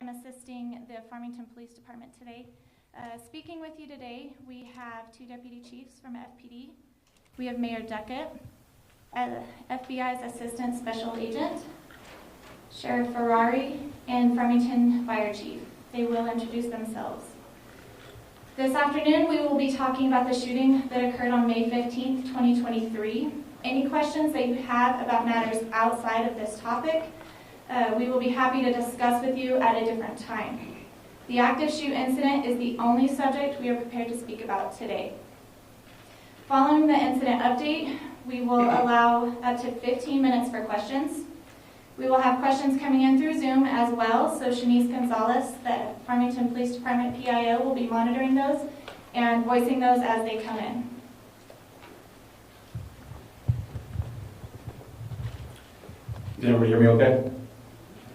I'm assisting the Farmington Police Department today. Speaking with you today, we have two deputy chiefs from FPD. We have Mayor Duckett, FBI's Assistant Special Agent, Sheriff Ferrari, and Farmington Fire Chief. They will introduce themselves. This afternoon, we will be talking about the shooting that occurred on May 15th, 2023. Any questions that you have about matters outside of this topic, we will be happy to discuss with you at a different time. The active shoot incident is the only subject we are prepared to speak about today. Following the incident update, we will allow up to 15 minutes for questions. We will have questions coming in through Zoom as well, so Shanice Gonzalez, the Farmington Police Department PIO, will be monitoring those and voicing those as they come in. Can everybody hear me okay?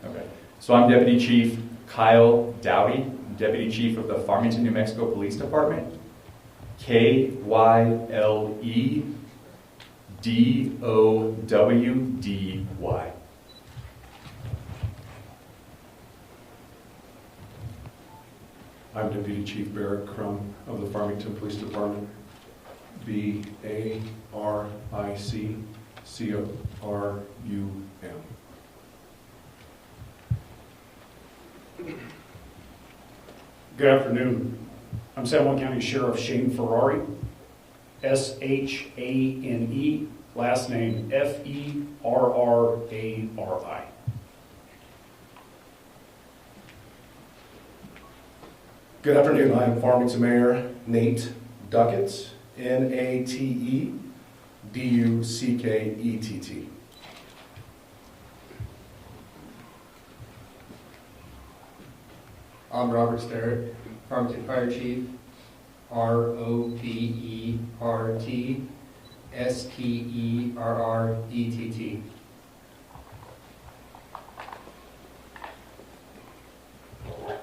Okay. So I'm Deputy Chief Kyle Dowdy, Deputy Chief of the Farmington, New Mexico Police Department. KYLEDOWDY. I'm Deputy Chief Barrett Crum of the Farmington Police Department. BARICCRUM. Good afternoon. I'm San Juan County Sheriff Shane Ferrari, SHANE, last name FERRARI. Good afternoon. I am Farmington Mayor Nate Duckett, NATEDUCKETT. I'm Robert Sterrett, Farmington Fire Chief, ROBERTSTERRETT.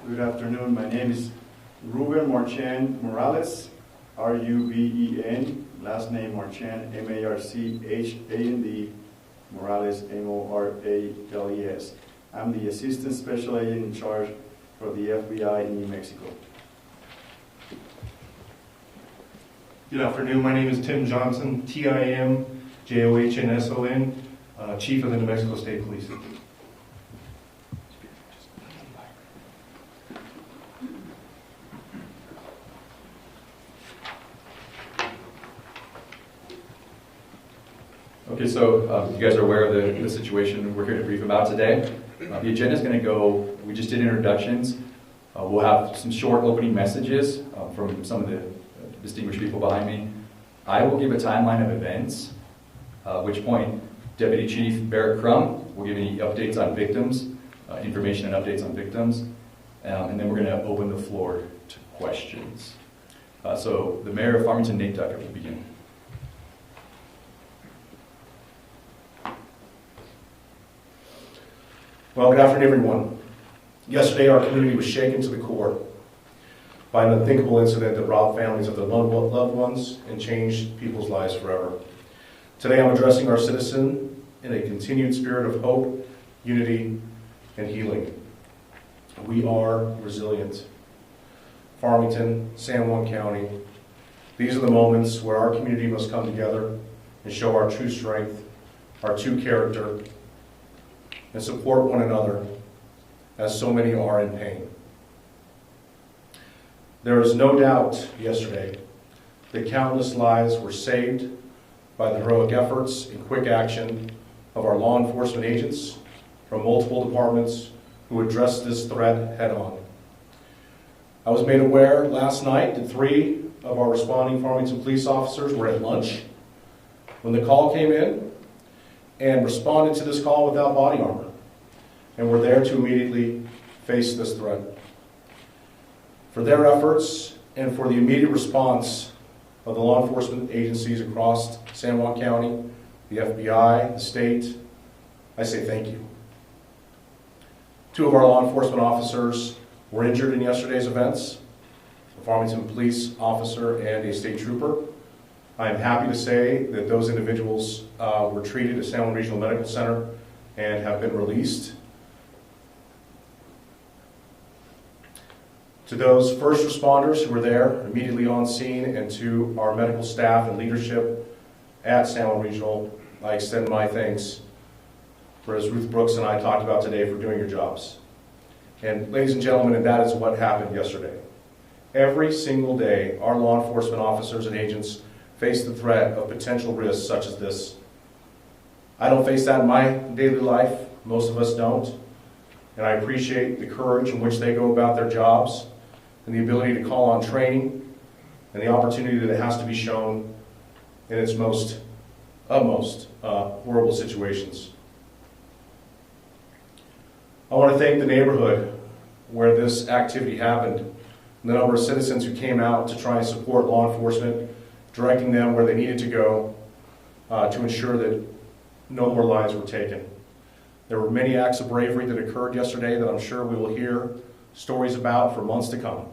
Good afternoon. My name is Ruben Marchand Morales, RUBEN, last name Marchand, MARCHAND, Morales, MORALES. I'm the Assistant Special Agent in charge for the FBI in New Mexico. Good afternoon. My name is Tim Johnson, TIMJOHNSON, Chief of the New Mexico State Police. Okay, so you guys are aware of the situation we're here to brief about today. The agenda is going to go, we just did introductions. We'll have some short opening messages from some of the distinguished people behind me. I will give a timeline of events, at which point Deputy Chief Barrett Crum will give any updates on victims, information and updates on victims, and then we're going to open the floor to questions. So the Mayor of Farmington, Nate Duckett, will begin. Well, good afternoon, everyone. Yesterday, our community was shaken to the core by an unthinkable incident that robbed families of their loved ones and changed people's lives forever. Today, I'm addressing our citizen in a continued spirit of hope, unity, and healing. We are resilient. Farmington, San Juan County, these are the moments where our community must come together and show our true strength, our true character, and support one another, as so many are in pain. There is no doubt yesterday that countless lives were saved by the heroic efforts and quick action of our law enforcement agents from multiple departments who addressed this threat head on. I was made aware last night that 3 of our responding Farmington police officers were at lunch when the call came in and responded to this call without body armor, and were there to immediately face this threat. For their efforts and for the immediate response of the law enforcement agencies across San Juan County, the FBI, the state, I say thank you. 2 of our law enforcement officers were injured in yesterday's events, a Farmington police officer and a state trooper. I am happy to say that those individuals were treated at San Juan Regional Medical Center and have been released. To those first responders who were there immediately on scene, and to our medical staff and leadership at San Juan Regional, I extend my thanks for, as Ruth Brooks and I talked about today, for doing your jobs. And ladies and gentlemen, and that is what happened yesterday. Every single day, our law enforcement officers and agents face the threat of potential risks such as this. I don't face that in my daily life. Most of us don't. And I appreciate the courage in which they go about their jobs and the ability to call on training and the opportunity that it has to be shown in its utmost horrible situations. I want to thank the neighborhood where this activity happened, and the number of citizens who came out to try and support law enforcement, directing them where they needed to go to ensure that no more lives were taken. There were many acts of bravery that occurred yesterday that I'm sure we will hear stories about for months to come.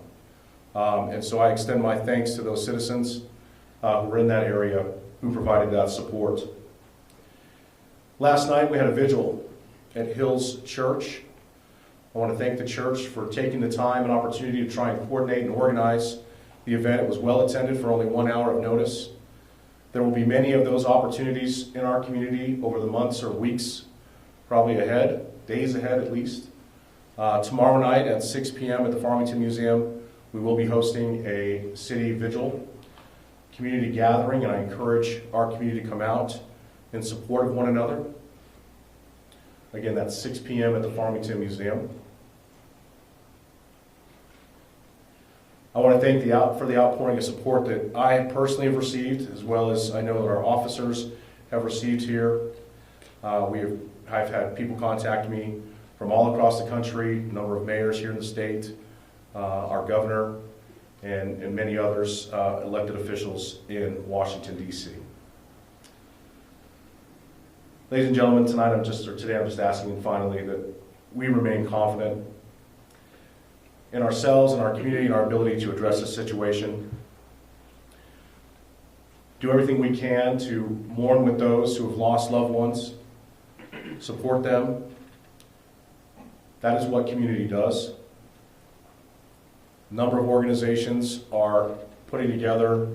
And so I extend my thanks to those citizens who were in that area who provided that support. Last night we had a vigil at Hills Church. I want to thank the church for taking the time and opportunity to try and coordinate and organize the event. It was well attended for only 1 hour of notice. There will be many of those opportunities in our community over the months or weeks probably ahead, days ahead at least. Tomorrow night at 6 p.m. at the Farmington Museum, we will be hosting a city vigil, community gathering, and I encourage our community to come out in support of one another. Again, that's 6 p.m. at the Farmington Museum. I want to thank for the outpouring of support that I personally have received, as well as I know that our officers have received here. I've had people contact me from all across the country, a number of mayors here in the state, our governor, and many others, elected officials in Washington, D.C. Ladies and gentlemen, today I'm just asking finally that we remain confident in ourselves and our community and our ability to address this situation. Do everything we can to mourn with those who have lost loved ones, support them. That is what community does. A number of organizations are putting together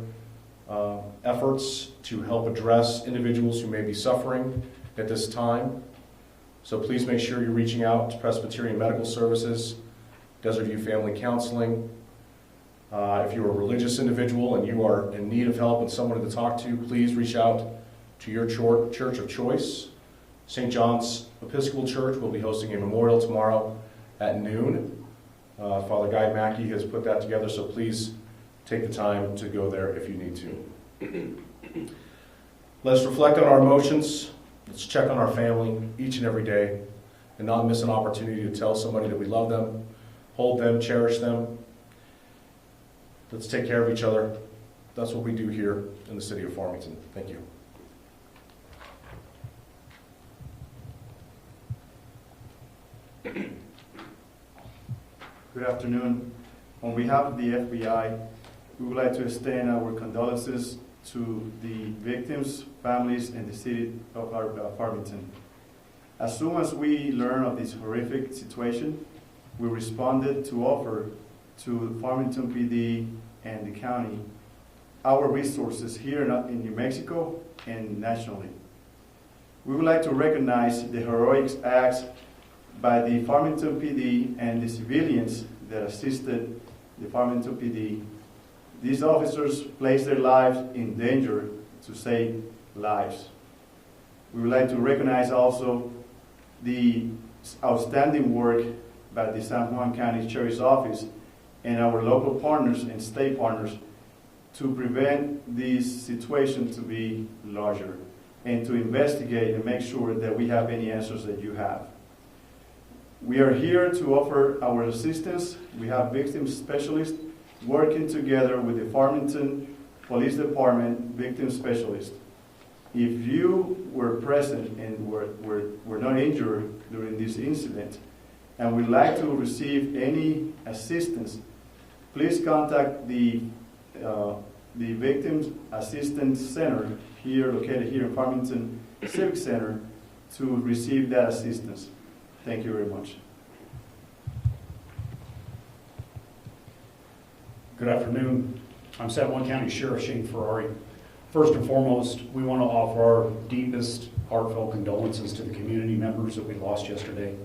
efforts to help address individuals who may be suffering at this time. So please make sure you're reaching out to Presbyterian Medical Services, Desert View Family Counseling. If you're a religious individual and you are in need of help and someone to talk to, please reach out to your church of choice. St. John's Episcopal Church will be hosting a memorial tomorrow at noon. Father Guy Mackey has put that together, so please take the time to go there if you need to. Let's reflect on our emotions. Let's check on our family each and every day and not miss an opportunity to tell somebody that we love them, hold them, cherish them. Let's take care of each other. That's what we do here in the city of Farmington. Thank you. Good afternoon. On behalf of the FBI, we would like to extend our condolences to the victims, families, and the city of Farmington. As soon as we learned of this horrific situation, we responded to offer to Farmington PD and the county our resources here in New Mexico and nationally. We would like to recognize the heroic acts by the Farmington PD and the civilians that assisted the Farmington PD. These officers placed their lives in danger to save lives. We would like to recognize also the outstanding work by the San Juan County Sheriff's Office and our local partners and state partners to prevent this situation to be larger and to investigate and make sure that we have any answers that you have. We are here to offer our assistance. We have victim specialists working together with the Farmington Police Department victim specialist. If you were present and were not injured during this incident and would like to receive any assistance, please contact the Victim Assistance Center here, located here in Farmington Civic Center, to receive that assistance. Thank you very much. Good afternoon. I'm San Juan County Sheriff Shane Ferrari. First and foremost, we want to offer our deepest heartfelt condolences to the community members that we lost yesterday.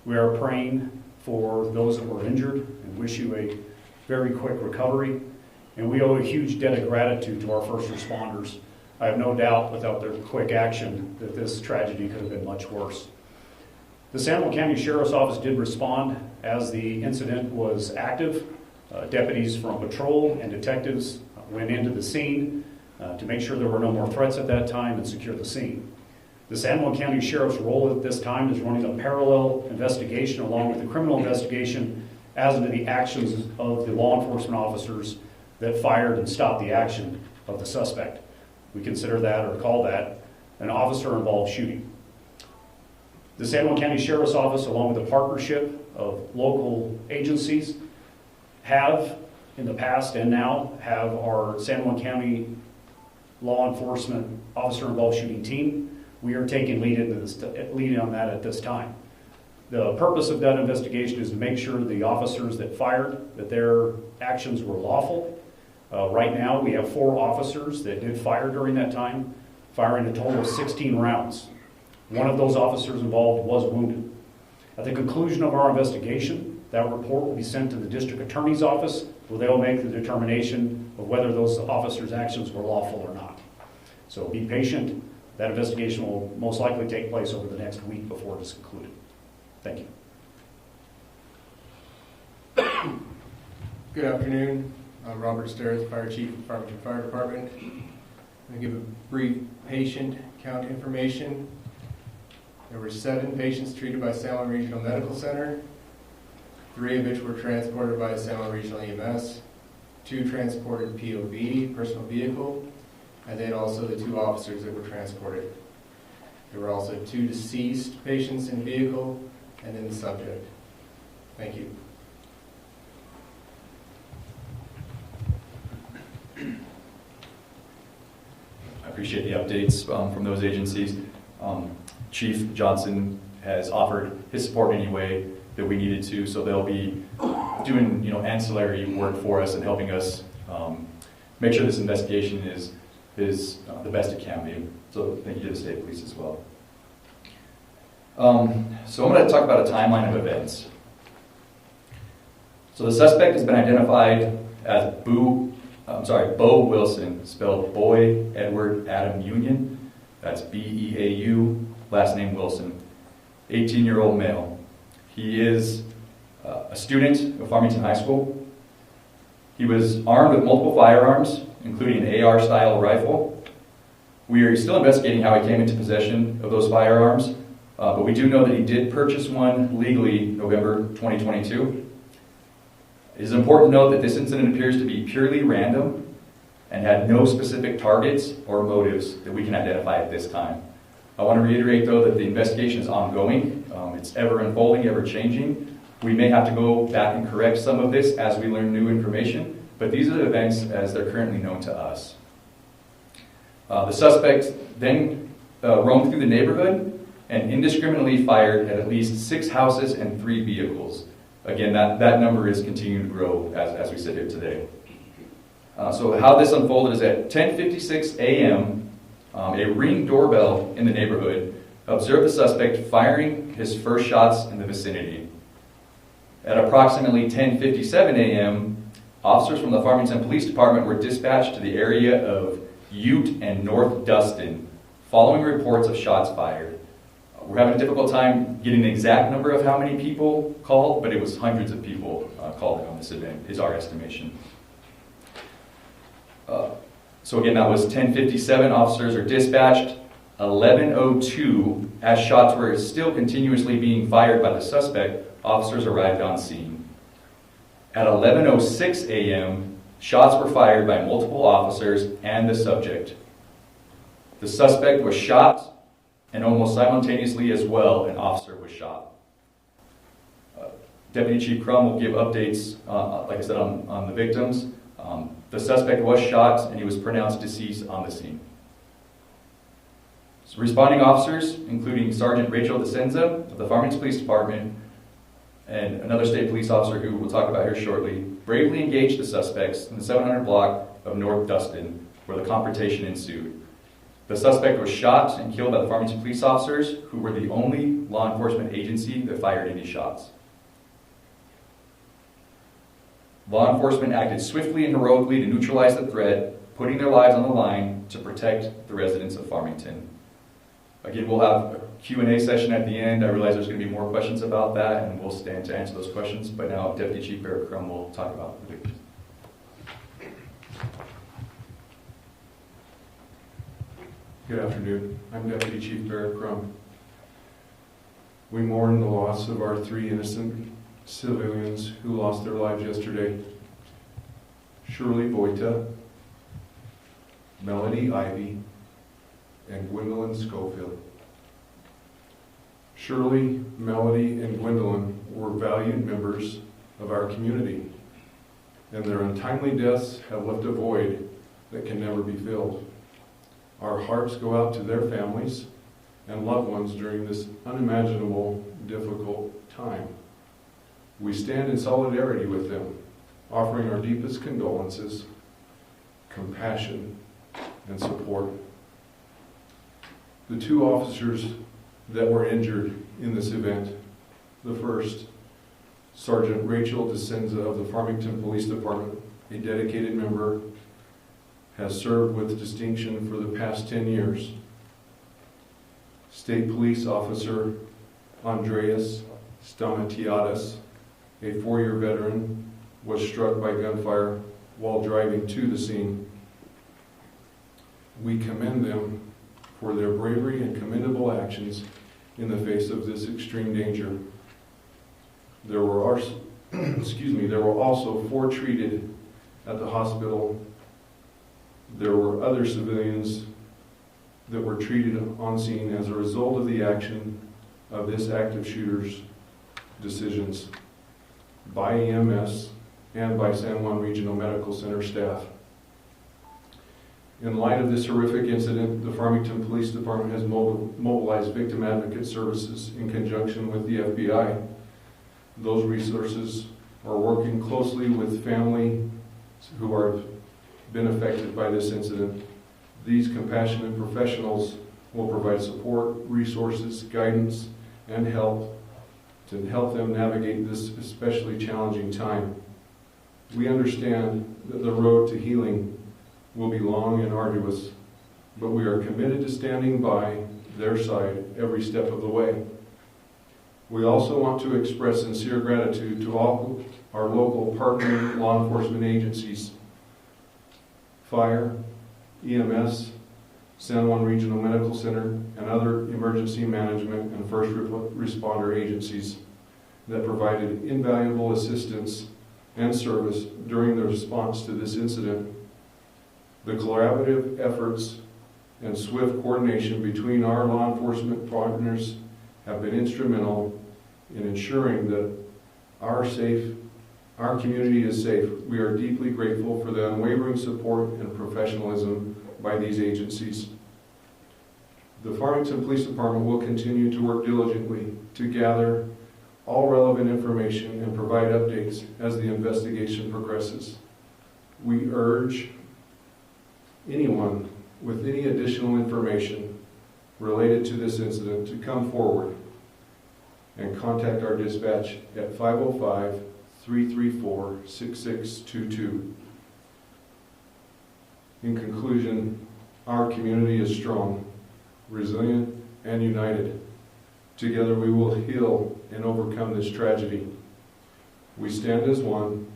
We are praying for those that were injured and wish you a very quick recovery. And we owe a huge debt of gratitude to our first responders. I have no doubt without their quick action that this tragedy could have been much worse. The San Juan County Sheriff's Office did respond as the incident was active. Deputies from patrol and detectives went into the scene to make sure there were no more threats at that time and secure the scene. The San Juan County Sheriff's role at this time is running a parallel investigation along with the criminal investigation as into the actions of the law enforcement officers that fired and stopped the action of the suspect. We consider that, or call that, an officer-involved shooting. The San Juan County Sheriff's Office, along with a partnership of local agencies, have in the past and now have our San Juan County law enforcement officer-involved shooting team. We are taking lead on that at this time. The purpose of that investigation is to make sure the officers that fired, that their actions were lawful. Right now, we have 4 officers that did fire during that time, firing a total of 16 rounds. One of those officers involved was wounded. At the conclusion of our investigation, that report will be sent to the district attorney's office, where they'll make the determination of whether those officers' actions were lawful or not. So be patient. That investigation will most likely take place over the next week before it is concluded. Thank you. Good afternoon. I'm Robert Sterrett, Fire Chief of Farmington Fire Department. I'm going to give a brief patient count information. There were 7 patients treated by San Juan Regional Medical Center, 3 of which were transported by San Juan Regional EMS, 2 transported POV, personal vehicle, and then also the 2 officers that were transported. There were also 2 deceased patients in vehicle, and then the subject. Thank you. I appreciate the updates from those agencies. Chief Johnson has offered his support in any way that we needed to, so they'll be doing ancillary work for us and helping us make sure this investigation is the best it can be. So thank you to the state police as well. So I'm going to talk about a timeline of events. So the suspect has been identified as Bo Wilson, spelled Boy Edward Adam Union. That's B-E-A-U, last name Wilson. 18-year-old male. He is a student of Farmington High School. He was armed with multiple firearms, including an AR-style rifle. We are still investigating how he came into possession of those firearms, but we do know that he did purchase one legally November 2022. It is important to note that this incident appears to be purely random and had no specific targets or motives that we can identify at this time. I want to reiterate, though, that the investigation is ongoing. It's ever unfolding, ever changing. We may have to go back and correct some of this as we learn new information, but these are the events as they're currently known to us. The suspect then roamed through the neighborhood and indiscriminately fired at least 6 houses and 3 vehicles. Again, that number is continuing to grow as we sit here today. So how this unfolded is at 10:56 a.m., a Ring doorbell in the neighborhood observed the suspect firing his first shots in the vicinity. At approximately 10:57 a.m., officers from the Farmington Police Department were dispatched to the area of Ute and North Dustin, following reports of shots fired. We're having a difficult time getting the exact number of how many people called, but it was hundreds of people called on this event, is our estimation. So again, that was 10:57, officers are dispatched. 11:02, as shots were still continuously being fired by the suspect, officers arrived on scene. At 11:06 a.m., shots were fired by multiple officers and the subject. The suspect was shot, and almost simultaneously as well, an officer was shot. Deputy Chief Crum will give updates, like I said, on the victims. The suspect was shot, and he was pronounced deceased on the scene. So responding officers, including Sergeant Rachel DeSenza of the Farmington Police Department, and another state police officer who we'll talk about here shortly, bravely engaged the suspects in the 700 block of North Dustin, where the confrontation ensued. The suspect was shot and killed by the Farmington police officers, who were the only law enforcement agency that fired any shots. Law enforcement acted swiftly and heroically to neutralize the threat, putting their lives on the line to protect the residents of Farmington. Again, we'll have a Q&A session at the end. I realize there's going to be more questions about that, and we'll stand to answer those questions. But now Deputy Chief Barrett Crum will talk about the victims. Good afternoon. I'm Deputy Chief Barrett Crum. We mourn the loss of our 3 innocent civilians who lost their lives yesterday. Shirley Boita, Melody Ivy, and Gwendolyn Schofield. Shirley, Melody, and Gwendolyn were valued members of our community, and their untimely deaths have left a void that can never be filled. Our hearts go out to their families and loved ones during this unimaginable, difficult time. We stand in solidarity with them, offering our deepest condolences, compassion, and support. The 2 officers that were injured in this event, the first, Sergeant Rachel DeSenza of the Farmington Police Department, a dedicated member, has served with distinction for the past 10 years. State Police Officer Andreas Stamatiadis, a 4-year veteran, was struck by gunfire while driving to the scene. We commend them for their bravery and commendable actions in the face of this extreme danger. There were also 4 treated at the hospital. There were other civilians that were treated on scene as a result of the action of this active shooter's decisions by EMS and by San Juan Regional Medical Center staff. In light of this horrific incident, the Farmington Police Department has mobilized victim advocate services in conjunction with the FBI. Those resources are working closely with families who have been affected by this incident. These compassionate professionals will provide support, resources, guidance, and help to help them navigate this especially challenging time. We understand that the road to healing will be long and arduous, but we are committed to standing by their side every step of the way. We also want to express sincere gratitude to all our local partnering law enforcement agencies, Fire, EMS, San Juan Regional Medical Center, and other emergency management and first responder agencies that provided invaluable assistance and service during the response to this incident. The collaborative efforts and swift coordination between our law enforcement partners have been instrumental in ensuring that our community is safe. We are deeply grateful for the unwavering support and professionalism by these agencies. The Farmington Police Department will continue to work diligently to gather all relevant information and provide updates as the investigation progresses. We urge anyone with any additional information related to this incident to come forward and contact our dispatch at 505-334-6622. In conclusion, our community is strong, resilient, and united. Together we will heal and overcome this tragedy. We stand as one,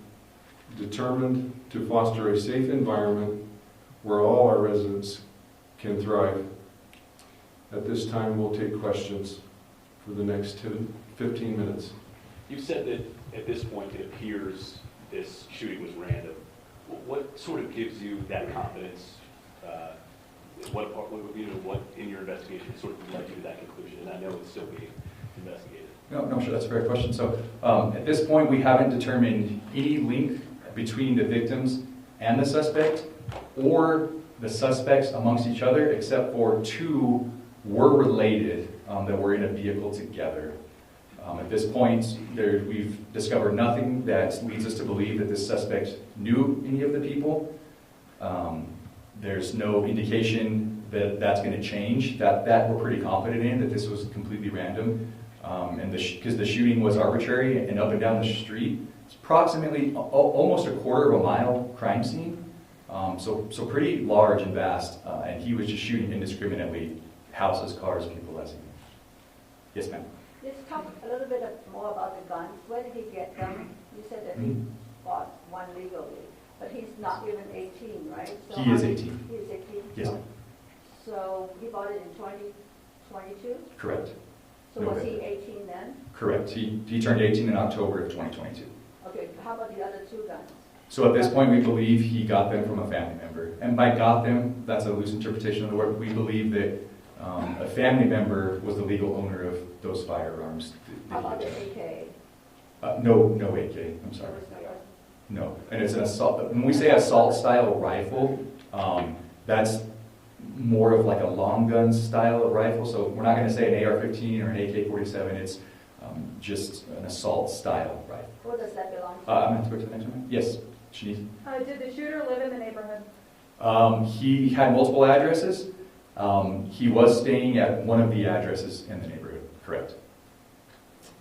determined to foster a safe environment where all our residents can thrive. At this time, we'll take questions for the next 15 minutes. You said that at this point it appears this shooting was random. What sort of gives you that confidence? What in your investigation sort of led you to that conclusion? And I know it's still being investigated. No, sure, that's a fair question. So at this point, we haven't determined any link between the victims and the suspect or the suspects amongst each other, except for 2 were related that were in a vehicle together. At this point, we've discovered nothing that leads us to believe that this suspect knew any of the people. There's no indication that that's going to change. That we're pretty confident in, that this was completely random. And because the shooting was arbitrary and up and down the street. It's approximately almost a quarter of a mile crime scene. So pretty large and vast. And he was just shooting indiscriminately, houses, cars, people, as he. Yes, ma'am. Let's talk a little bit more about the guns. Where did he get them? You said that he bought one legally, but he's not even 18, right? So He is 18. He is 18? Yes. So he bought it in 2022? Correct. So was he 18 then? Correct. He turned 18 in October of 2022. Okay, how about the other two guns? So at this point, we believe he got them from a family member. And by got them, that's a loose interpretation of the word. We believe that a family member was the legal owner of those firearms. How about the AK? No AK, I'm sorry. No. And it's an assault. When we say assault style rifle, that's more of like a long gun style of rifle. So we're not going to say an AR-15 or an AK-47. It's just an assault style rifle. Where does that belong to? I'm going to have to go to the next one. Yes, Shanice. Did the shooter live in the neighborhood? He had multiple addresses. He was staying at one of the addresses in the neighborhood, correct.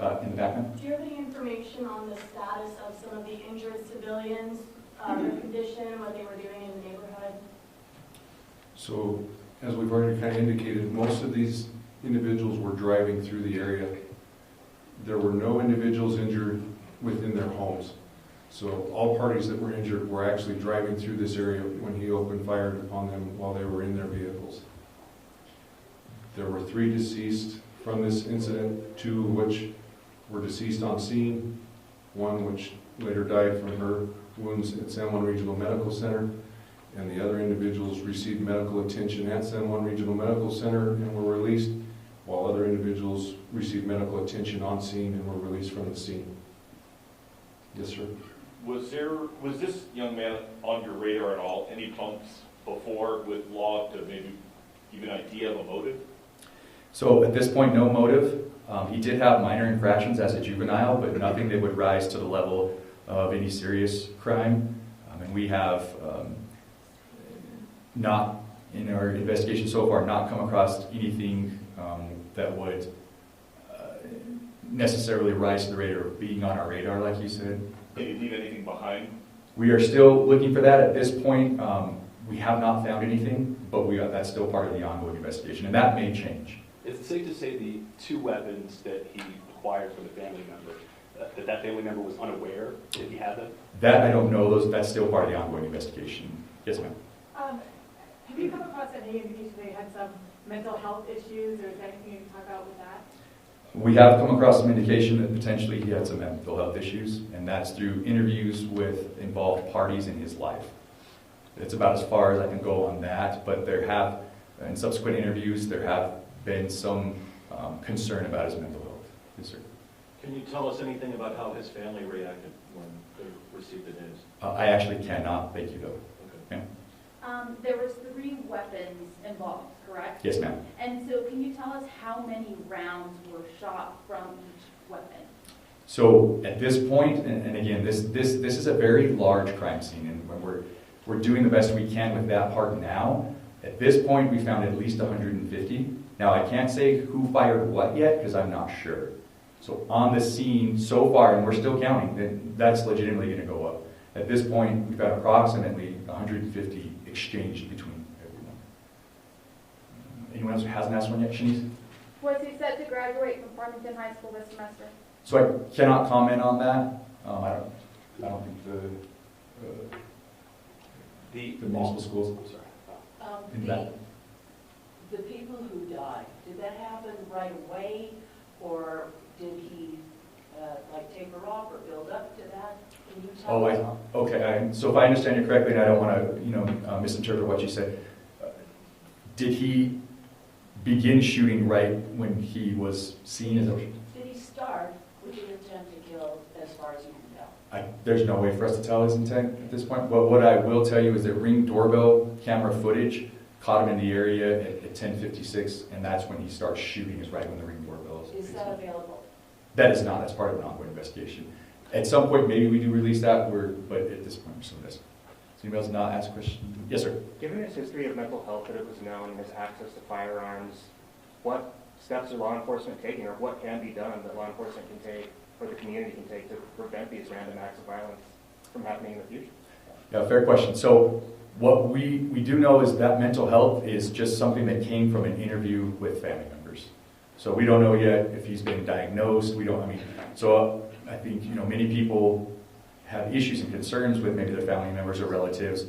In the back, ma'am? Do you have any information on the status of some of the injured civilians, their condition, what they were doing in the neighborhood? So, as we've already kind of indicated, most of these individuals were driving through the area. There were no individuals injured within their homes. So all parties that were injured were actually driving through this area when he opened fire upon them while they were in their vehicles. There were 3 deceased from this incident, 2 which were deceased on scene, 1 which later died from her wounds at San Juan Regional Medical Center, and the other individuals received medical attention at San Juan Regional Medical Center and were released, while other individuals received medical attention on scene and were released from the scene. Yes, sir. Was this young man on your radar at all? Any bumps before with law to maybe give an idea of a motive? So at this point, no motive. He did have minor infractions as a juvenile, but nothing that would rise to the level of any serious crime. And we have not, in our investigation so far, not come across anything that would necessarily rise to the radar of being on our radar, like you said. Did he leave anything behind? We are still looking for that. At this point, we have not found anything, but that's still part of the ongoing investigation, and that may change. Is it safe to say the 2 weapons that he acquired from the family member, that family member was unaware that he had them? That I don't know. That's still part of the ongoing investigation. Yes, ma'am. Have you come across any indication they had some mental health issues, or is there anything you can talk about with that? We have come across some indication that potentially he had some mental health issues, and that's through interviews with involved parties in his life. It's about as far as I can go on that, but there have, in subsequent interviews, there have been some concern about his mental health. Yes, sir. Can you tell us anything about how his family reacted when they received the news? I actually cannot, thank you though. Okay. There was 3 weapons involved, correct? Yes, ma'am. And so can you tell us how many rounds were shot from each weapon? So at this point, and again, this is a very large crime scene, and when we're doing the best we can with that part now. At this point, we found at least 150. Now, I can't say who fired what yet, because I'm not sure. So on the scene so far, and we're still counting, then that's legitimately going to go up. At this point, we've got approximately 150 exchanged between everyone. Anyone else who hasn't asked one yet? Shanice? Was he set to graduate from Farmington High School this semester? So I cannot comment on that. I don't think the municipal schools. In that. The people who died, did that happen right away, or did he taper off or build up to that? Can you tell us? Okay. So if I understand you correctly, and I don't want to misinterpret what you said, did he begin shooting right when he was seen as a? Did he start with the intent to kill, as far as you can tell? There's no way for us to tell his intent at this point. But what I will tell you is that Ring doorbell camera footage caught him in the area at 10:56, and that's when he starts shooting, is right when the Ring doorbell is. Is that available? That is not, that's part of an ongoing investigation. At some point, maybe we do release that, but at this point, so this. Does anybody else not ask a question? Yes, sir. Given his history of mental health that it was known and his access to firearms, what steps are law enforcement taking, or what can be done that law enforcement can take, or the community can take to prevent these random acts of violence from happening in the future? Yeah, fair question. So what we do know is that mental health is just something that came from an interview with family members. So we don't know yet if he's been diagnosed. So I think, many people have issues and concerns with maybe their family members or relatives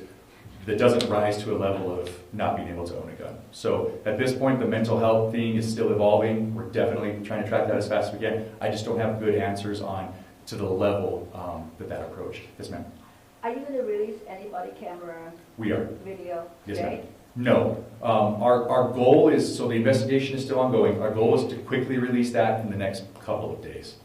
that doesn't rise to a level of not being able to own a gun. So at this point, the mental health thing is still evolving. We're definitely trying to track that as fast as we can. I just don't have good answers to the level that approach. Yes, ma'am. Are you going to release any body camera We are. video Yes, today? ma'am. No. Our goal is, so the investigation is still ongoing. Our goal is to quickly release that in the next couple of days.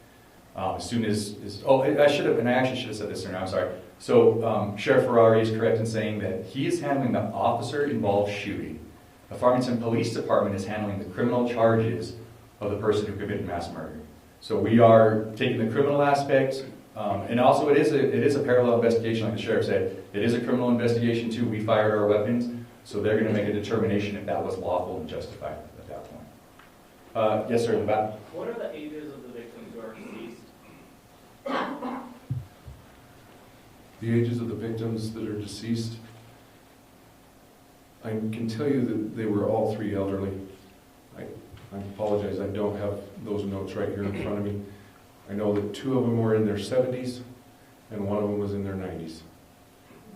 As soon as I actually should have said this sooner, I'm sorry. So Sheriff Ferrari is correct in saying that he is handling the officer-involved shooting. The Farmington Police Department is handling the criminal charges of the person who committed mass murder. So we are taking the criminal aspect, and also it is a parallel investigation, like the sheriff said. It is a criminal investigation too. We fired our weapons, so they're going to make a determination if that was lawful and justified at that point. Yes, sir, in the back. What are the ages of the victims who are deceased? The ages of the victims that are deceased, I can tell you that they were all three elderly. I apologize, I don't have those notes right here in front of me. I know that two of them were in their 70s and one of them was in their 90s.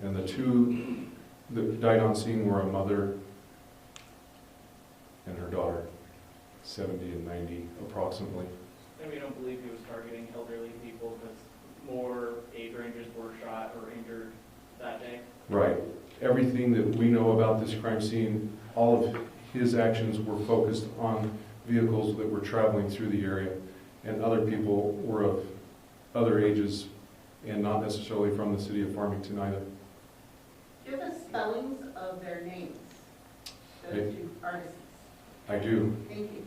And the two that died on scene were a mother and her daughter, 70 and 90 approximately. And we don't believe he was targeting elderly people because more age rangers were shot or injured that day? Right. Everything that we know about this crime scene, all of his actions were focused on vehicles that were traveling through the area, and other people were of other ages and not necessarily from the city of Farmington either. Do you have the spellings of their names, those two artists? I do. Thank you.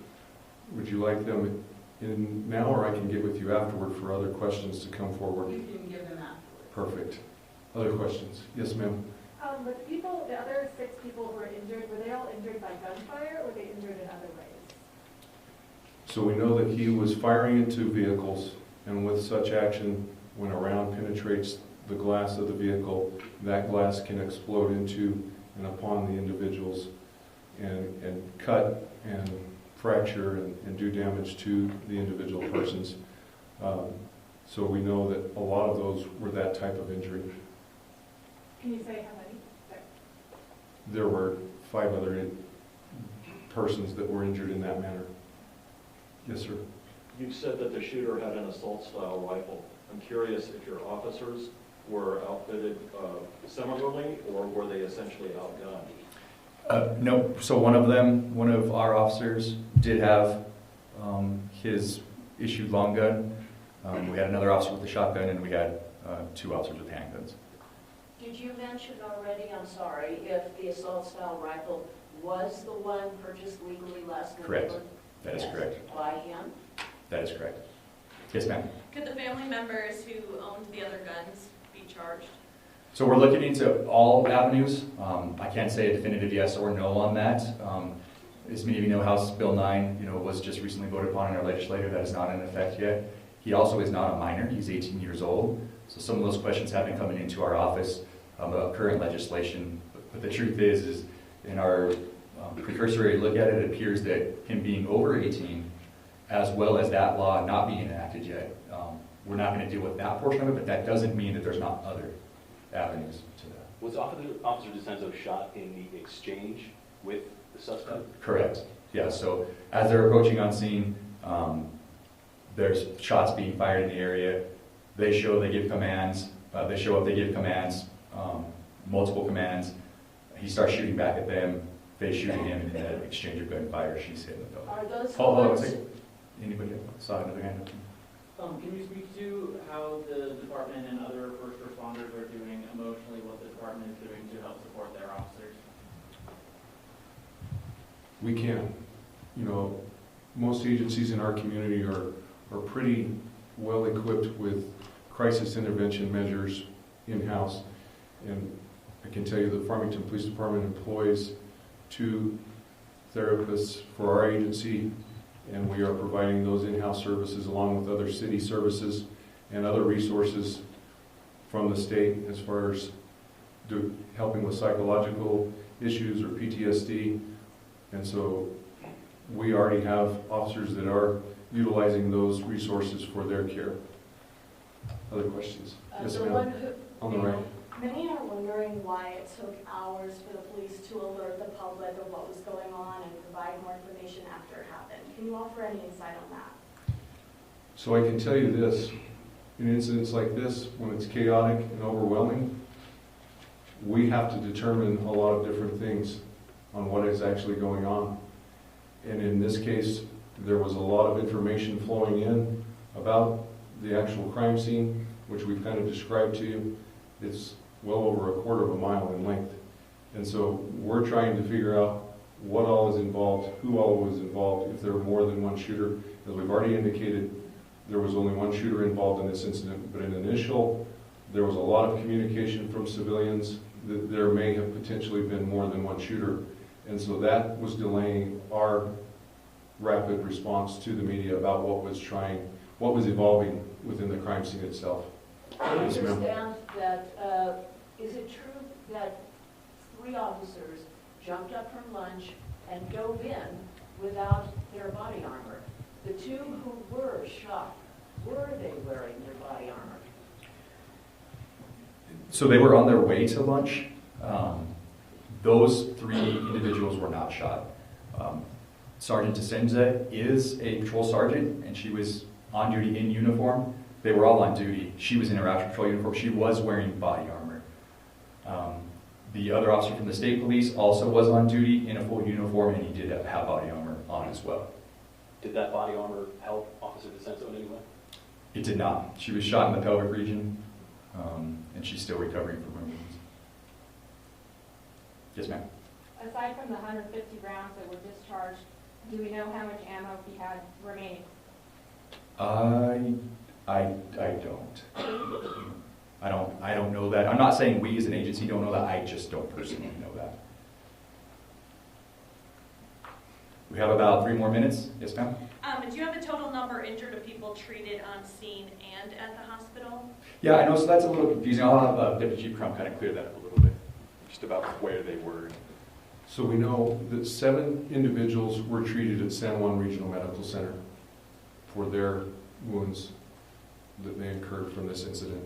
Would you like them in now, or I can get with you afterward for other questions to come forward? You can give them afterwards. Perfect. Other questions? Yes, ma'am. The other 6 people who were injured, were they all injured by gunfire or were they injured in other ways? So we know that he was firing into vehicles, and with such action, when a round penetrates the glass of the vehicle, that glass can explode into and upon the individuals and cut and fracture and do damage to the individual persons. So we know that a lot of those were that type of injury. Can you say how many? There were 5 other persons that were injured in that manner. Yes, sir. You said that the shooter had an assault-style rifle. I'm curious if your officers were outfitted similarly, or were they essentially outgunned? No. So one of our officers did have his issued long gun. We had another officer with a shotgun, and we had 2 officers with handguns. Did you mention already, I'm sorry, if the assault-style rifle was the one purchased legally last November? Correct. That is correct. By him? That is correct. Yes, ma'am. Could the family members who owned the other guns be charged? So we're looking into all avenues. I can't say a definitive yes or no on that. As many of you know, House Bill 9, was just recently voted upon in our legislature. That is not in effect yet. He also is not a minor. He's 18 years old. So some of those questions have been coming into our office about current legislation. But the truth is in our precursory look at it, it appears that him being over 18, as well as that law not being enacted yet, we're not going to deal with that portion of it, but that doesn't mean that there's not other avenues to that. Was Officer DeCenzo shot in the exchange with the suspect? Correct. Yeah, so as they're approaching on scene, there's shots being fired in the area. They show, they give commands. They show up, they give commands, multiple commands. He starts shooting back at them. They shoot at him, and in that exchange of gunfire, she's hit in the dog. Are those Hold on, anybody saw another hand? Can you speak to how the department and other first responders are doing emotionally, what the department is doing to help support their officers? We can. Most agencies in our community are are pretty well equipped with crisis intervention measures in-house. And I can tell you the Farmington Police Department employs 2 therapists for our agency, and we are providing those in-house services along with other city services and other resources from the state as far as helping with psychological issues or PTSD. And so we already have officers that are utilizing those resources for their care. Other questions? Yes, ma'am. On the right. Many are wondering why it took hours for the police to alert the public of what was going on and provide more information after it happened. Can you offer any insight on that? So I can tell you this, in incidents like this, when it's chaotic and overwhelming, we have to determine a lot of different things on what is actually going on. And in this case, there was a lot of information flowing in about the actual crime scene, which we've kind of described to you. It's well over a quarter of a mile in length. And so we're trying to figure out what all is involved, who all was involved, if there were more than one shooter. As we've already indicated, there was only one shooter involved in this incident, but in initial, there was a lot of communication from civilians that there may have potentially been more than one shooter. And so that was delaying our rapid response to the media about what was evolving within the crime scene itself. I Yes, ma'am. understand that, is it true that 3 officers jumped up from lunch and dove in without their body armor? The 2 who were shot, were they wearing their body armor? So they were on their way to lunch. Those 3 individuals were not shot. Sergeant DeSenza is a patrol sergeant, and she was on duty in uniform. They were all on duty. She was in her after patrol uniform. She was wearing body armor. The other officer from the state police also was on duty in a full uniform, and he did have body armor on as well. Did that body armor help Officer DeSenza in any way? It did not. She was shot in the pelvic region, and she's still recovering from her wounds. Yes, ma'am. Aside from the 150 rounds that were discharged, do we know how much ammo he had remaining? I don't know that. I'm not saying we as an agency don't know that. I just don't personally know that. We have about 3 more minutes. Yes, ma'am. Do you have the total number injured of people treated on scene and at the hospital? Yeah, I know. So that's a little confusing. I'll have Deputy Chief Crum kind of clear that up a little bit, just about where they were. So we know that 7 individuals were treated at San Juan Regional Medical Center for their wounds that they incurred from this incident.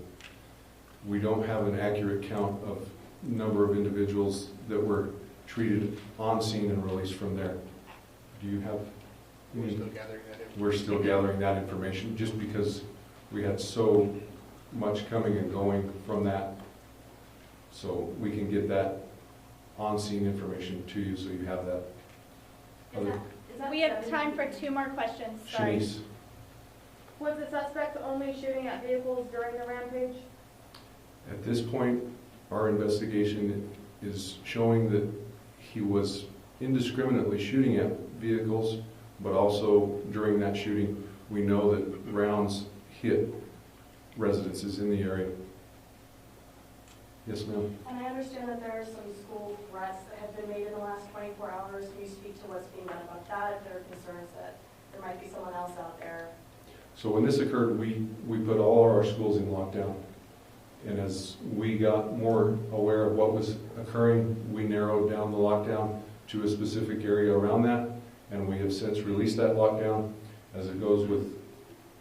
We don't have an accurate count of number of individuals that were treated on scene and released from there. Do you have? We're still gathering that information. We're still gathering that information just because we had so much coming and going from that. So we can get that on-scene information to you so you have that. We have time for 2 more questions. Sorry. Shanice. Was the suspect only shooting at vehicles during the rampage? At this point, our investigation is showing that he was indiscriminately shooting at vehicles, but also during that shooting, we know that rounds hit residences in the area. Yes, ma'am. And I understand that there are some school threats that have been made in the last 24 hours. Can you speak to what's being done about that, if there are concerns that there might be someone else out there? So when this occurred, we put all of our schools in lockdown. And as we got more aware of what was occurring, we narrowed down the lockdown to a specific area around that. And we have since released that lockdown. As it goes with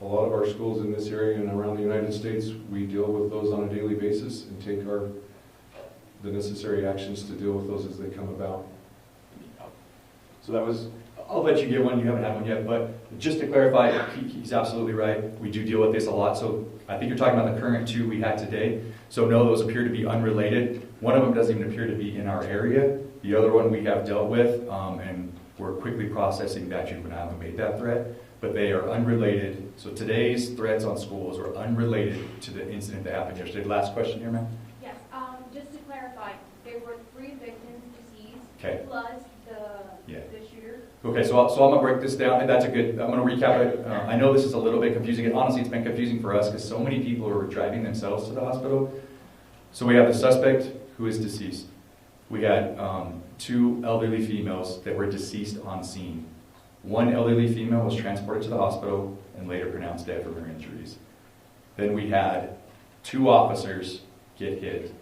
a lot of our schools in this area and around the United States, we deal with those on a daily basis and take the necessary actions to deal with those as they come about. So that was, I'll let you get one, you haven't had one yet, but just to clarify, he's absolutely right. We do deal with this a lot. So I think you're talking about the current 2 we had today. So no, those appear to be unrelated. One of them doesn't even appear to be in our area. The other one we have dealt with, and we're quickly processing that juvenile who made that threat, but they are unrelated. So today's threats on schools are unrelated to the incident that happened yesterday. Last question here, ma'am. Yes, just to clarify, there were 3 victims deceased, Okay. plus the Yeah. shooter. Okay, so I'm gonna break this down, and I'm gonna recap it. I know this is a little bit confusing, and honestly, it's been confusing for us because so many people are driving themselves to the hospital. So we have the suspect who is deceased. We had 2 elderly females that were deceased on scene. 1 elderly female was transported to the hospital and later pronounced dead from her injuries. Then we had 2 officers get hit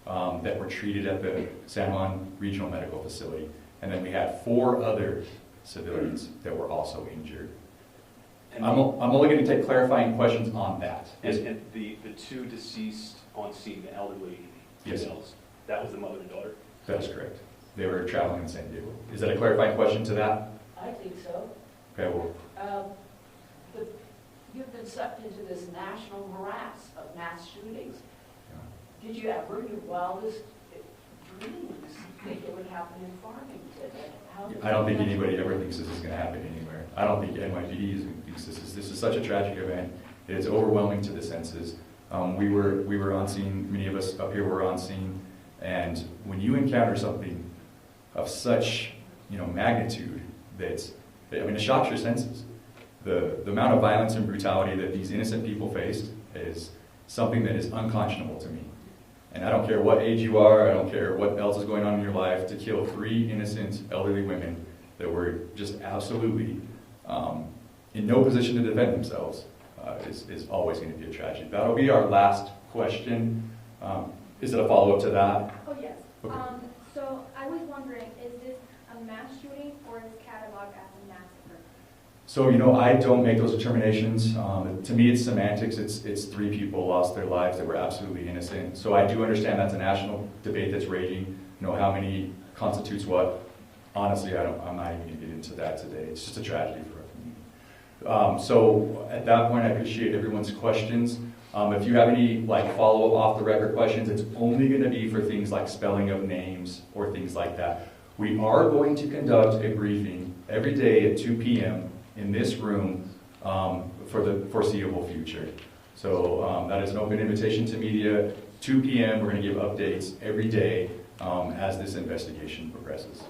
that were treated at the San Juan Regional Medical Facility. And then we had 4 other civilians that were also injured. And I'm only going to take clarifying questions on that. And the 2 deceased on scene, the elderly Yes. females, that was the mother and daughter? That is correct. They were traveling in the same vehicle. Is that a clarifying question to that? I think so. Okay, well, You've been sucked into this national morass of mass shootings. Did you ever, in your wildest dreams, think it would happen in Farmington? I don't think anybody ever thinks this is going to happen anywhere. I don't think NYPD thinks this is such a tragic event. It's overwhelming to the senses. We were on scene. Many of us up here were on scene. And when you encounter something of such, magnitude, it shocks your senses. The amount of violence and brutality that these innocent people faced is something that is unconscionable to me. And I don't care what age you are, I don't care what else is going on in your life, to kill 3 innocent elderly women that were just absolutely in no position to defend themselves is always going to be a tragedy. That'll be our last question. Is it a follow-up to that? Oh, yes. Okay. So I was wondering, is this a mass shooting or is it cataloged as a massacre? So, I don't make those determinations. To me, it's semantics. It's 3 people lost their lives that were absolutely innocent. So I do understand that's a national debate that's raging. How many constitutes what? Honestly, I'm not even going to get into that today. It's just a tragedy for our community. So at that point, I appreciate everyone's questions. If you have any follow-up off-the-record questions, it's only going to be for things like spelling of names or things like that. We are going to conduct a briefing every day at 2 p.m. in this room for the foreseeable future. So that is an open invitation to media. 2 p.m. We're going to give updates every day as this investigation progresses.